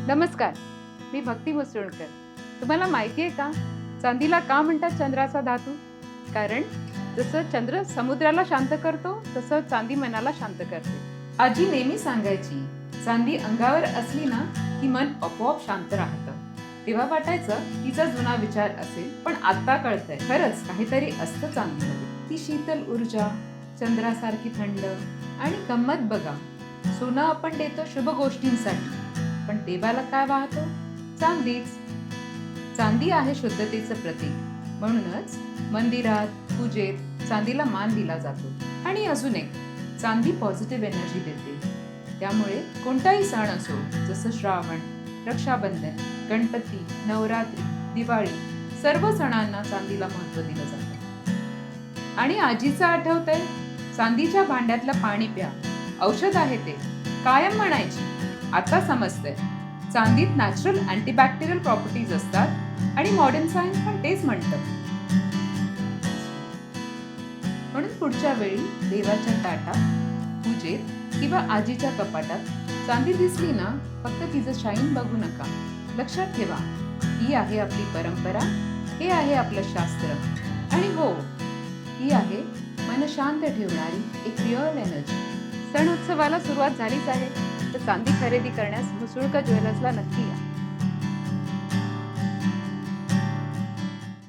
नमस्कार, मी भक्ती मुसळकर. तुम्हाला माहिती आहे का, चांदीला का म्हणतात चंद्राचा धातू? कारण जसं चंद्र समुद्राला शांत करतो, तसं चांदी मनाला शांत करते. आजी नेहमी सांगायची, चांदी अंगावर असली ना की मन आपोआप शांत राहतं. तेव्हा वाटायचं तिचा जुना विचार असेल, पण आता कळतंय खरंच काहीतरी असतं चांदीमध्ये. ती शीतल ऊर्जा, चंद्रासारखी थंड आणि गंमत बघा. सोनं आपण देतो शुभ गोष्टींसाठी, पण देवाला काय वाहतो? चांदीच. चांदी आहे शुद्धतेचं प्रतीक. म्हणूनच मंदिरात, पूजेत चांदीला मान दिला जातो. आणि अजून एक, चांदी पॉझिटिव्ह एनर्जी देते. त्यामुळे कोणताही सण असो, जसं श्रावण, रक्षाबंधन, गणपती, नवरात्री, दिवाळी, सर्व सणांना चांदीला महत्त्व दिलं जातं. आणि आजीचं आठवतंय, चांदीच्या भांड्यातलं पाणी प्या, औषध आहे ते, कायम म्हणायची. आता समजतंय, चांदीत नॅचरल अँटीबॅक्टेरियल प्रॉपर्टीज असतात आणि मॉडर्न सायन्स पण तेच म्हणतं. म्हणून पुढच्या वेळी देवाच्या ताटात, पूजेत किंवा आजीच्या कपाटात चांदी दिसली ना, फक्त तिचं शाईन बघू नका. लक्षात ठेवा, ही आहे आपली परंपरा, हे आहे आपलं शास्त्र, आणि हो, ही आहे मन शांत ठेवणारी एक रिअल एनर्जी. सण उत्सवाला सुरुवात झालीच आहे, तर चांदी खरेदी करण्यास मुसुळका ज्वेलर्सला नक्की या.